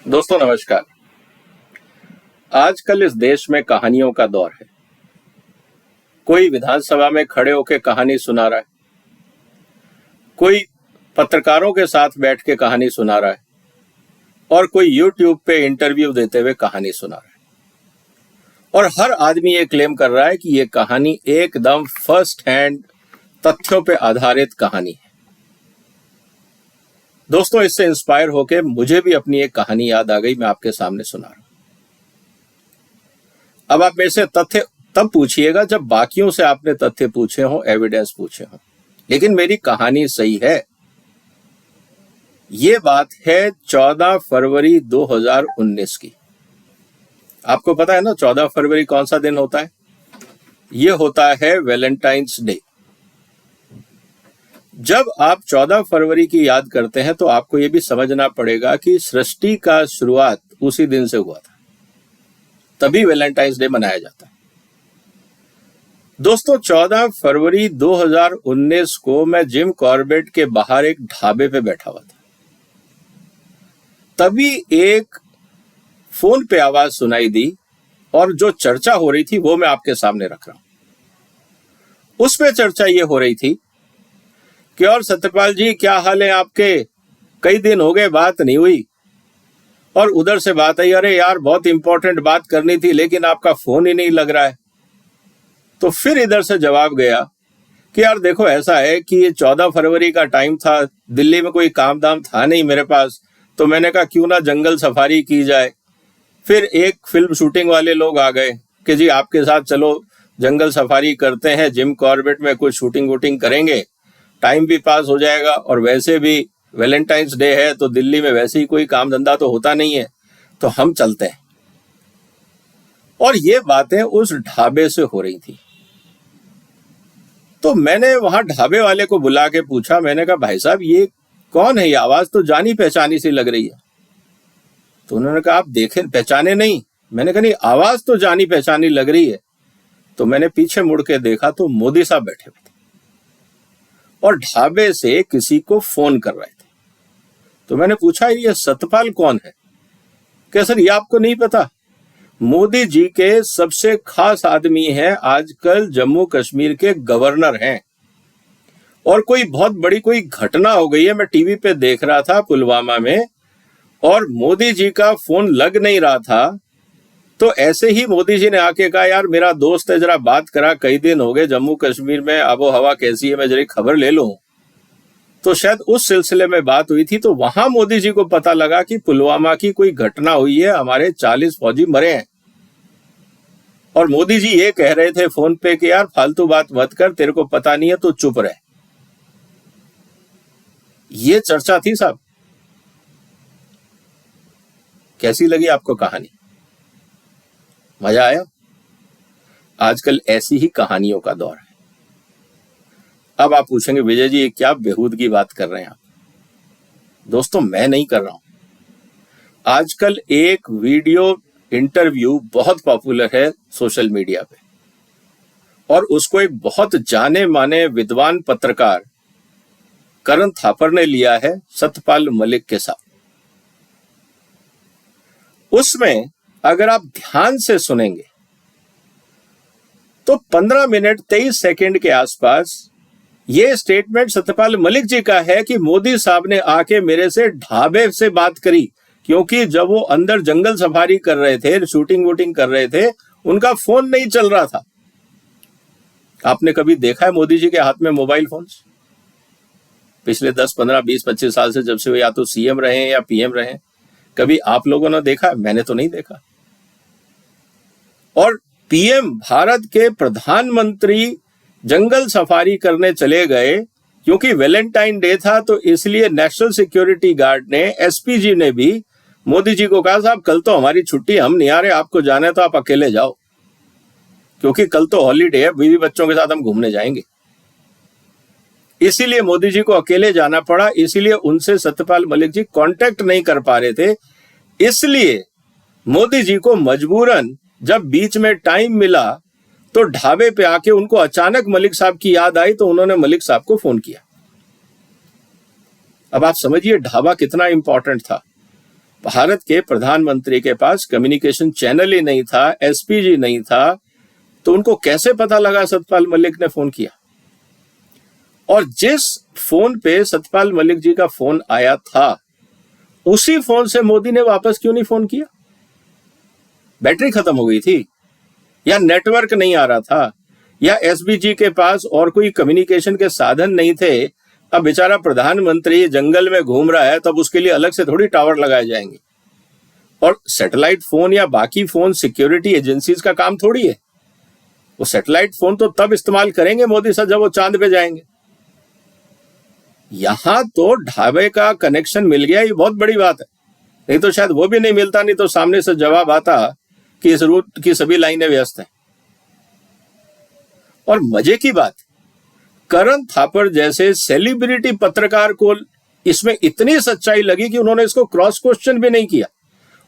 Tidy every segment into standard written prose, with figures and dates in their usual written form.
दोस्तों नमस्कार। आजकल इस देश में कहानियों का दौर है। कोई विधानसभा में खड़े होकर कहानी सुना रहा है, कोई पत्रकारों के साथ बैठ के कहानी सुना रहा है और कोई यूट्यूब पे इंटरव्यू देते हुए कहानी सुना रहा है। और हर आदमी ये क्लेम कर रहा है कि ये कहानी एकदम फर्स्ट हैंड तथ्यों पे आधारित कहानी है। दोस्तों, इससे इंस्पायर होके मुझे भी अपनी एक कहानी याद आ गई, मैं आपके सामने सुना रहा हूं। अब आप मेरे से तथ्य तब पूछिएगा जब बाकियों से आपने तथ्य पूछे हो, एविडेंस पूछे हो, लेकिन मेरी कहानी सही है। ये बात है 14 फरवरी 2019 की। आपको पता है ना 14 फरवरी कौन सा दिन होता है? ये होता है वैलेंटाइंस डे। जब आप 14 फरवरी की याद करते हैं तो आपको यह भी समझना पड़ेगा कि सृष्टि का शुरुआत उसी दिन से हुआ था, तभी वैलेंटाइंस डे मनाया जाता है। दोस्तों, 14 फरवरी 2019 को मैं जिम कॉर्बेट के बाहर एक ढाबे पे बैठा हुआ था। तभी एक फोन पे आवाज सुनाई दी और जो चर्चा हो रही थी वो मैं आपके सामने रख रहा हूं। उस पे चर्चा ये हो रही थी कि और सत्यपाल जी क्या हाल है आपके, कई दिन हो गए बात नहीं हुई। और उधर से बात आई, अरे यार बहुत इंपॉर्टेंट बात करनी थी लेकिन आपका फोन ही नहीं लग रहा है। तो फिर इधर से जवाब गया कि यार देखो ऐसा है कि ये 14 फरवरी का टाइम था, दिल्ली में कोई काम दाम था नहीं मेरे पास, तो मैंने कहा क्यों ना जंगल सफारी की जाए। फिर एक फिल्म शूटिंग वाले लोग आ गए कि जी आपके साथ चलो जंगल सफारी करते हैं, जिम कॉर्बेट में कुछ शूटिंग वूटिंग करेंगे, टाइम भी पास हो जाएगा और वैसे भी वैलेंटाइंस डे है तो दिल्ली में वैसे ही कोई काम धंधा तो होता नहीं है, तो हम चलते हैं। और ये बातें उस ढाबे से हो रही थी। तो मैंने वहां ढाबे वाले को बुला के पूछा, मैंने कहा भाई साहब ये कौन है, ये आवाज तो जानी पहचानी सी लग रही है। तो उन्होंने कहा आप देखे पहचाने नहीं। मैंने कहा नहीं, आवाज तो जानी पहचानी लग रही है। तो मैंने पीछे मुड़ के देखा तो मोदी साहब बैठे हुए थे और ढाबे से किसी को फोन कर रहे थे। तो मैंने पूछा ये सतपाल कौन है? क्या सर ये आपको नहीं पता? मोदी जी के सबसे खास आदमी हैं, आजकल जम्मू कश्मीर के गवर्नर हैं और कोई बहुत बड़ी कोई घटना हो गई है। मैं टीवी पे देख रहा था पुलवामा में और मोदी जी का फोन लग नहीं रहा था। तो ऐसे ही मोदी जी ने आके कहा यार मेरा दोस्त है, जरा बात करा, कई दिन हो गए जम्मू कश्मीर में आबो हवा कैसी है, मैं जरा खबर ले लूं। तो शायद उस सिलसिले में बात हुई थी। तो वहां मोदी जी को पता लगा कि पुलवामा की कोई घटना हुई है, हमारे 40 फौजी मरे हैं। और मोदी जी ये कह रहे थे फोन पे कि यार फालतू बात मत कर, तेरे को पता नहीं है तो चुप रहे। ये चर्चा थी साहब। कैसी लगी आपको कहानी? मजा आया? आजकल ऐसी ही कहानियों का दौर है। अब आप पूछेंगे विजय जी क्या बेहूदगी बात कर रहे हैं आप? दोस्तों मैं नहीं कर रहा हूं। आजकल एक वीडियो इंटरव्यू बहुत पॉपुलर है सोशल मीडिया पे और उसको एक बहुत जाने माने विद्वान पत्रकार करण थापर ने लिया है सतपाल मलिक के साथ। उसमें अगर आप ध्यान से सुनेंगे तो 15 मिनट 23 सेकंड के आसपास ये स्टेटमेंट सत्यपाल मलिक जी का है कि मोदी साहब ने आके मेरे से ढाबे से बात करी, क्योंकि जब वो अंदर जंगल सफारी कर रहे थे, शूटिंग वूटिंग कर रहे थे, उनका फोन नहीं चल रहा था। आपने कभी देखा है मोदी जी के हाथ में मोबाइल फोन? पिछले 10, 15, 20, 25 साल से जब से वो या तो सीएम रहे हैं या पीएम रहे हैं, कभी आप लोगों ने देखा? मैंने तो नहीं देखा। और पीएम भारत के प्रधानमंत्री जंगल सफारी करने चले गए क्योंकि वैलेंटाइन डे था, तो इसलिए नेशनल सिक्योरिटी गार्ड ने, एसपीजी ने भी मोदी जी को कहा साहब कल तो हमारी छुट्टी, हम नहीं आ रहे, आपको जाना है तो आप अकेले जाओ, क्योंकि कल तो हॉलीडे है, बीवी बच्चों के साथ हम घूमने जाएंगे। इसीलिए मोदी जी को अकेले जाना पड़ा, इसीलिए उनसे सत्यपाल मलिक जी कांटेक्ट नहीं कर पा रहे थे। इसलिए मोदी जी को मजबूरन जब बीच में टाइम मिला तो ढाबे पे आके उनको अचानक मलिक साहब की याद आई, तो उन्होंने मलिक साहब को फोन किया। अब आप समझिए ढाबा कितना इंपॉर्टेंट था। भारत के प्रधानमंत्री के पास कम्युनिकेशन चैनल ही नहीं था, एसपीजी नहीं था, तो उनको कैसे पता लगा सत्यपाल मलिक ने फोन किया? और जिस फोन पे सत्यपाल मलिक जी का फोन आया था, उसी फोन से मोदी ने वापस क्यों नहीं फोन किया? बैटरी खत्म हो गई थी, या नेटवर्क नहीं आ रहा था, या एसपीजी के पास और कोई कम्युनिकेशन के साधन नहीं थे? अब बेचारा प्रधानमंत्री जंगल में घूम रहा है, तब उसके लिए अलग से थोड़ी टावर लगाए जाएंगे। और सैटेलाइट फोन या बाकी फोन सिक्योरिटी एजेंसीज का काम थोड़ी है। वो सैटेलाइट फोन तो तब इस्तेमाल करेंगे मोदी साहब जब वो चांद पे जाएंगे। यहां तो ढाबे का कनेक्शन मिल गया, ये बहुत बड़ी बात है। नहीं तो शायद वो भी नहीं मिलता, नहीं तो सामने से जवाब आता कि इस रूट की सभी लाइनें व्यस्त हैं। और मजे की बात, करण थापर जैसे सेलिब्रिटी पत्रकार को इसमें इतनी सच्चाई लगी कि उन्होंने इसको क्रॉस क्वेश्चन भी नहीं किया।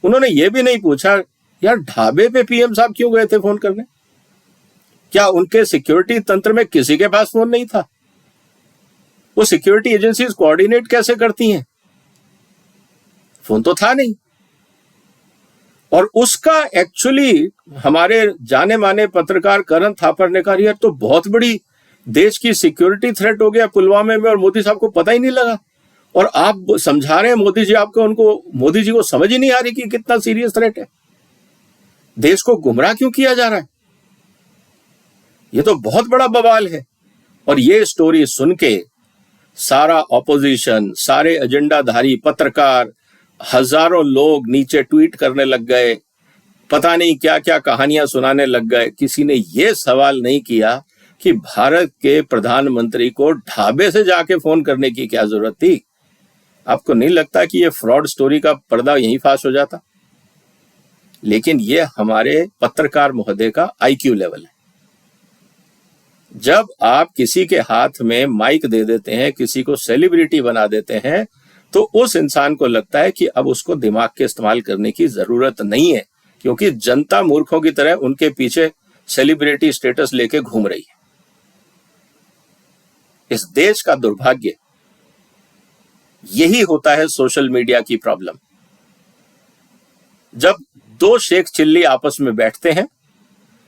उन्होंने ये भी नहीं पूछा, यार ढाबे पे पीएम साहब क्यों गए थे फोन करने? क्या उनके सिक्योरिटी तंत्र में किसी के पास फोन नहीं था? वो सिक्योरिटी एजेंसीज कोऑर्डिनेट कैसे करती हैं? फोन तो था नहीं। और उसका एक्चुअली हमारे जाने माने पत्रकार करण थापर ने कहा, यार तो बहुत बड़ी देश की सिक्योरिटी थ्रेट हो गया पुलवामा में, और मोदी साहब को पता ही नहीं लगा। और आप समझा रहे हैं मोदी जी आपको, उनको मोदी जी को समझ ही नहीं आ रही कि कितना सीरियस थ्रेट है। देश को गुमराह क्यों किया जा रहा है? ये तो बहुत बड़ा बवाल है। और ये स्टोरी सुन के सारा ऑपोजिशन, सारे एजेंडाधारी पत्रकार, हजारों लोग नीचे ट्वीट करने लग गए, पता नहीं क्या क्या कहानियां सुनाने लग गए। किसी ने यह सवाल नहीं किया कि भारत के प्रधानमंत्री को ढाबे से जाके फोन करने की क्या जरूरत थी? आपको नहीं लगता कि ये फ्रॉड स्टोरी का पर्दा यहीं फाश हो जाता? लेकिन ये हमारे पत्रकार महोदय का आईक्यू लेवल है। जब आप किसी के हाथ में माइक दे देते हैं, किसी को सेलिब्रिटी बना देते हैं, तो उस इंसान को लगता है कि अब उसको दिमाग के इस्तेमाल करने की जरूरत नहीं है, क्योंकि जनता मूर्खों की तरह उनके पीछे सेलिब्रिटी स्टेटस लेके घूम रही है। इस देश का दुर्भाग्य यही होता है, सोशल मीडिया की प्रॉब्लम। जब दो शेख चिल्ली आपस में बैठते हैं,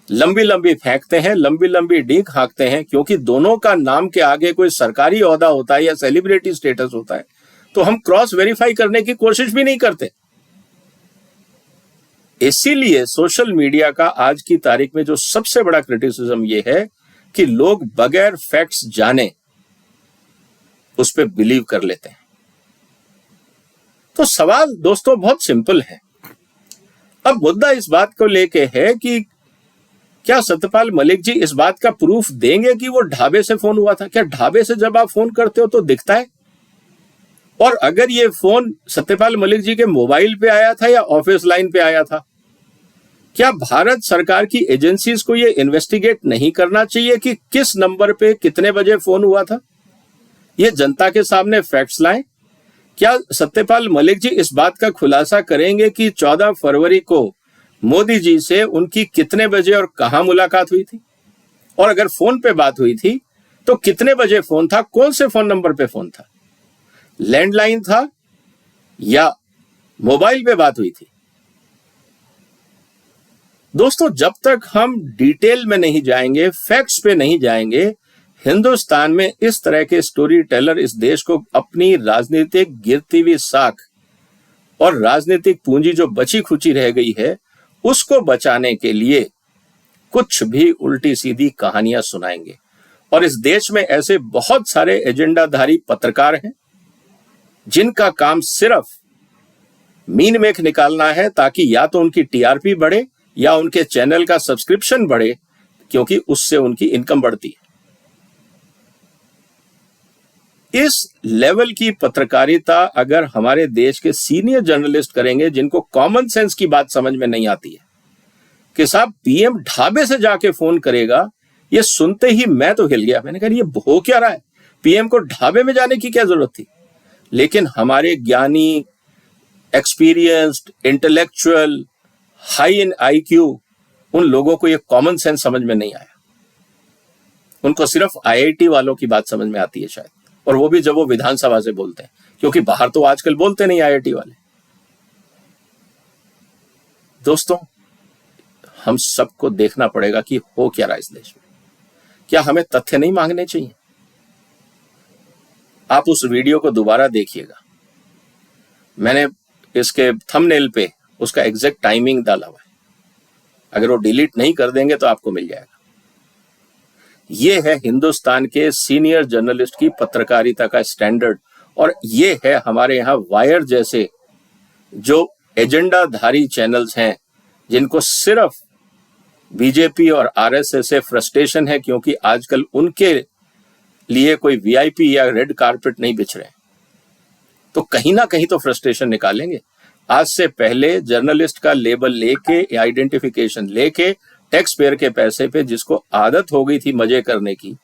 लंबी लंबी फेंकते हैं, लंबी लंबी डींग हाँकते हैं, क्योंकि दोनों का नाम के आगे कोई सरकारी ओहदा होता है या सेलिब्रिटी स्टेटस होता है, तो हम क्रॉस वेरीफाई करने की कोशिश भी नहीं करते। इसीलिए सोशल मीडिया का आज की तारीख में जो सबसे बड़ा क्रिटिसिज्म ये है कि लोग बगैर फैक्ट्स जाने उस पर बिलीव कर लेते हैं। तो सवाल दोस्तों बहुत सिंपल है। अब मुद्दा इस बात को लेके है कि क्या सत्यपाल मलिक जी इस बात का प्रूफ देंगे कि वो ढाबे से फोन हुआ था? क्या ढाबे से जब आप फोन करते हो तो दिखता है? और अगर ये फोन सत्यपाल मलिक जी के मोबाइल पे आया था या ऑफिस लाइन पे आया था, क्या भारत सरकार की एजेंसीज को ये इन्वेस्टिगेट नहीं करना चाहिए कि किस नंबर पे कितने बजे फोन हुआ था? ये जनता के सामने फैक्ट्स लाएं। क्या सत्यपाल मलिक जी इस बात का खुलासा करेंगे कि 14 फरवरी को मोदी जी से उनकी कितने बजे और कहां मुलाकात हुई थी? और अगर फोन पे बात हुई थी तो कितने बजे फोन था, कौन से फोन नंबर पे फोन था, लैंडलाइन था या मोबाइल पे बात हुई थी? दोस्तों, जब तक हम डिटेल में नहीं जाएंगे, फैक्ट्स पे नहीं जाएंगे, हिंदुस्तान में इस तरह के स्टोरी टेलर इस देश को अपनी राजनीतिक गिरती हुई साख और राजनीतिक पूंजी जो बची खुची रह गई है उसको बचाने के लिए कुछ भी उल्टी सीधी कहानियां सुनाएंगे। और इस देश में ऐसे बहुत सारे एजेंडाधारी पत्रकार हैं जिनका काम सिर्फ मीन मेख निकालना है, ताकि या तो उनकी टीआरपी बढ़े या उनके चैनल का सब्सक्रिप्शन बढ़े, क्योंकि उससे उनकी इनकम बढ़ती है। इस लेवल की पत्रकारिता अगर हमारे देश के सीनियर जर्नलिस्ट करेंगे, जिनको कॉमन सेंस की बात समझ में नहीं आती है कि साहब पीएम ढाबे से जाके फोन करेगा, ये सुनते ही मैं तो हिल गया। मैंने कहा ये हो क्या रहा है? पीएम को ढाबे में जाने की क्या जरूरत थी? लेकिन हमारे ज्ञानी, experienced, intellectual, high in IQ उन लोगों को ये कॉमन सेंस समझ में नहीं आया। उनको सिर्फ आईआईटी वालों की बात समझ में आती है शायद, और वो भी जब वो विधानसभा से बोलते हैं, क्योंकि बाहर तो आजकल बोलते नहीं आईआईटी वाले। दोस्तों, हम सबको देखना पड़ेगा कि हो क्या रहा है इस देश में। क्या हमें तथ्य नहीं मांगने चाहिए? आप उस वीडियो को दोबारा देखिएगा, मैंने इसके थंबनेल पे उसका एग्जैक्ट टाइमिंग डाला हुआ है, अगर वो डिलीट नहीं कर देंगे तो आपको मिल जाएगा। ये है हिंदुस्तान के सीनियर जर्नलिस्ट की पत्रकारिता का स्टैंडर्ड, और ये है हमारे यहाँ वायर जैसे जो एजेंडाधारी चैनल्स हैं, जिनको सिर्फ बीजेपी और आरएसएस से फ्रस्ट्रेशन है, क्योंकि आजकल उनके लिए कोई वीआईपी या रेड कारपेट नहीं बिछ रहे, तो कहीं ना कहीं तो फ्रस्ट्रेशन निकालेंगे। आज से पहले जर्नलिस्ट का लेबल लेके, आइडेंटिफिकेशन लेके, टैक्स पेयर के पैसे पे जिसको आदत हो गई थी मजे करने की,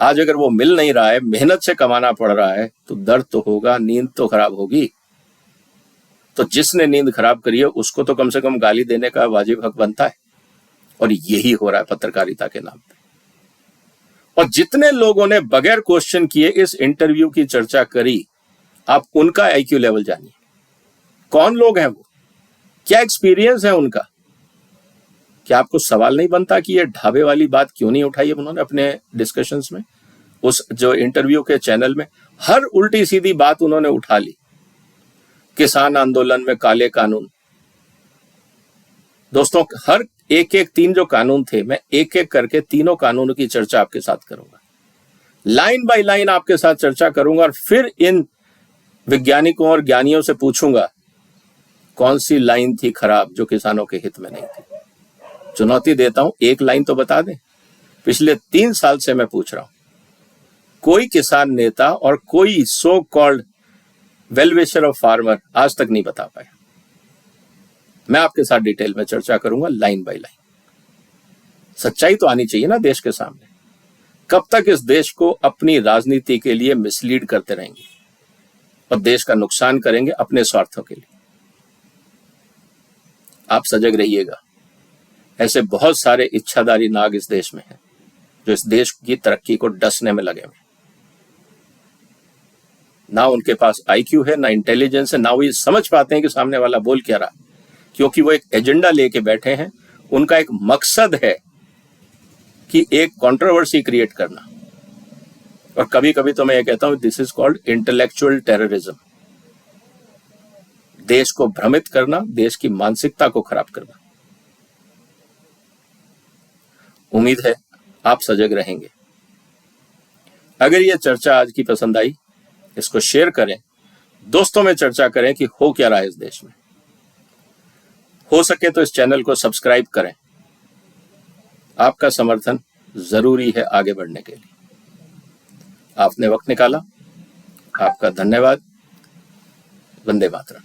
आज अगर वो मिल नहीं रहा है, मेहनत से कमाना पड़ रहा है, तो दर्द तो होगा, नींद तो खराब होगी। तो जिसने नींद खराब करी है उसको तो कम से कम गाली देने का वाजिब हक बनता है, और यही हो रहा है पत्रकारिता के नाम पे। और जितने लोगों ने बगैर क्वेश्चन किए इस इंटरव्यू की चर्चा करी, आप उनका आईक्यू लेवल जानिए। कौन लोग हैं वो, क्या एक्सपीरियंस है उनका? क्या आपको सवाल नहीं बनता कि ये ढाबे वाली बात क्यों नहीं उठाई है उन्होंने अपने डिस्कशंस में? उस जो इंटरव्यू के चैनल में हर उल्टी सीधी बात उन्होंने उठा ली। किसान आंदोलन में काले कानून, दोस्तों हर एक 3 जो कानून थे, मैं एक एक करके तीनों कानूनों की चर्चा आपके साथ करूंगा, लाइन बाय लाइन आपके साथ चर्चा करूंगा, और फिर इन वैज्ञानिकों और ज्ञानियों से पूछूंगा कौन सी लाइन थी खराब जो किसानों के हित में नहीं थी। चुनौती देता हूं, एक लाइन तो बता दें। पिछले 3 साल से मैं पूछ रहा हूं, कोई किसान नेता और कोई so called well-wisher of farmer आज तक नहीं बता पाया। मैं आपके साथ डिटेल में चर्चा करूंगा, लाइन बाय लाइन। सच्चाई तो आनी चाहिए ना देश के सामने। कब तक इस देश को अपनी राजनीति के लिए मिसलीड करते रहेंगे और देश का नुकसान करेंगे अपने स्वार्थों के लिए? आप सजग रहिएगा। ऐसे बहुत सारे इच्छाधारी नाग इस देश में हैं जो इस देश की तरक्की को डसने में लगे हुए। ना उनके पास आईक्यू है, ना इंटेलिजेंस है, ना वो ये समझ पाते हैं कि सामने वाला बोल क्या रहा, क्योंकि वो एक एजेंडा लेके बैठे हैं। उनका एक मकसद है कि एक कंट्रोवर्सी क्रिएट करना, और कभी कभी तो मैं ये कहता हूं this is called intellectual terrorism. देश को भ्रमित करना, देश की मानसिकता को खराब करना। उम्मीद है आप सजग रहेंगे। अगर ये चर्चा आज की पसंद आई, इसको शेयर करें, दोस्तों में चर्चा करें कि हो क्या रहा है इस देश में। हो सके तो इस चैनल को सब्सक्राइब करें। आपका समर्थन जरूरी है आगे बढ़ने के लिए। आपने वक्त निकाला, आपका धन्यवाद। वंदे मातरम।